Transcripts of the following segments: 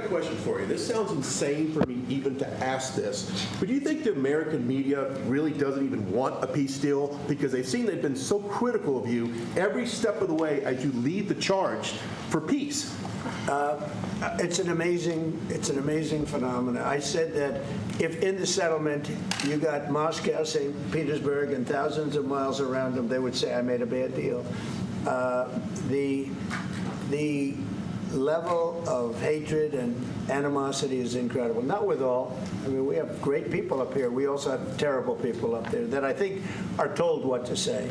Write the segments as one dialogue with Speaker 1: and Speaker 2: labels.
Speaker 1: Question for you. This sounds insane for me even to ask this, but do you think the American media really doesn't even want a peace deal because they've seen they've been so critical of you every step of the way as you lead the charge for peace?
Speaker 2: It's an amazing phenomenon. I said that if in the settlement you got Moscow, St. Petersburg, and thousands of miles around them, they would say I made a bad deal. The level of hatred and animosity is incredible. Not with all. I mean, we have great people up here. We also have terrible people up there that I think are told what to say.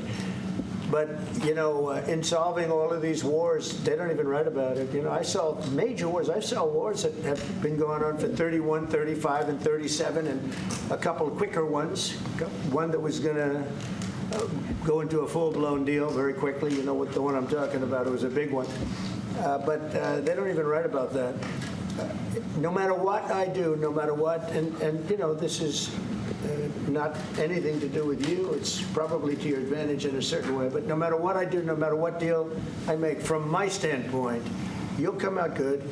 Speaker 2: But, you know, in solving all of these wars, they don't even write about it. You know, I saw major wars. I saw wars that have been going on for 31, 35, and 37, and a couple of quicker ones. One that was going to go into a full-blown deal very quickly. You know what the one I'm talking about. It was a big one. But they don't even write about that. No matter what I do, no matter what, and you know, this is not anything to do with you. It's probably to your advantage in a certain way. But no matter what I do, no matter what deal I make, from my standpoint, you'll come out good.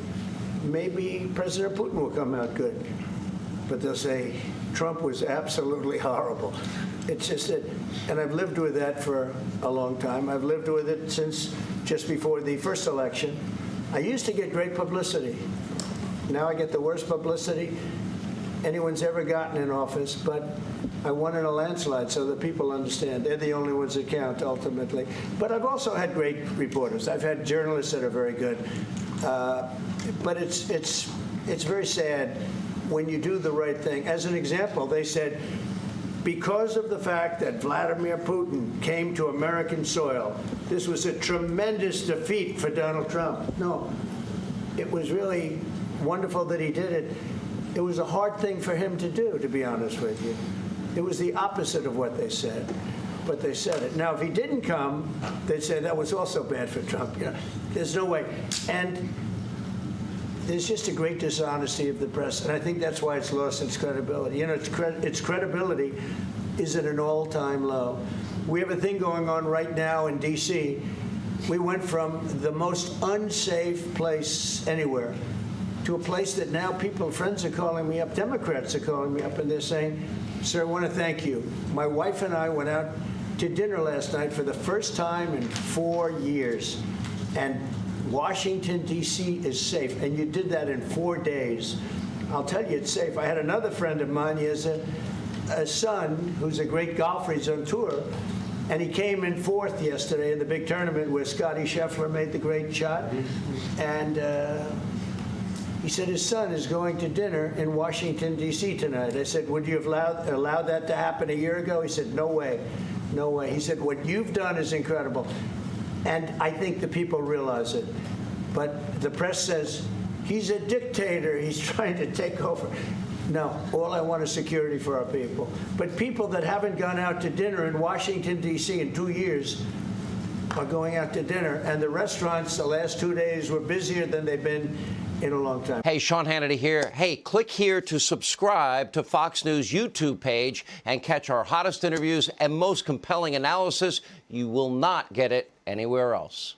Speaker 2: Maybe President Putin will come out good. But they'll say, Trump was absolutely horrible. It's just that, and I've lived with that for a long time. I've lived with it since just before the first election. I used to get great publicity. Now I get the worst publicity anyone's ever gotten in office, but I won in a landslide, so that people understand. They're the only ones that count, ultimately. But I've also had great reporters. I've had journalists that are very good. But it's very sad when you do the right thing. As an example, they said, because of the fact that Vladimir Putin came to American soil, this was a tremendous defeat for Donald Trump. No, it was really wonderful that he did it. It was a hard thing for him to do, to be honest with you. It was the opposite of what they said, but they said it. Now, if he didn't come, they'd say that was also bad for Trump. You know, there's no way. And there's just a great dishonesty of the press, and I think that's why it's lost its credibility. You know, its credibility is at an all-time low. We have a thing going on right now in D.C. We went from the most unsafe place anywhere to a place that now friends are calling me up, Democrats are calling me up, and they're saying, sir, I want to thank you. My wife and I went out to dinner last night for the first time in 4 years, and Washington, D.C. is safe, and you did that in 4 days. I'll tell you, it's safe. I had another friend of mine. He has a son who's a great golfer. He's on tour, and he came in fourth yesterday in the big tournament where Scotty Scheffler made the great shot. And he said his son is going to dinner in Washington, D.C. tonight. I said, would you have allowed that to happen a year ago? He said, no way, no way. He said, what you've done is incredible. And I think the people realize it. But the press says, he's a dictator, he's trying to take over. No, all I want is security for our people. But people that haven't gone out to dinner in Washington, D.C. in 2 years are going out to dinner. And the restaurants the last 2 days were busier than they've been in a long time.
Speaker 3: Hey, Sean Hannity here. Hey, click here to subscribe to Fox News YouTube page and catch our hottest interviews and most compelling analysis. You will not get it anywhere else.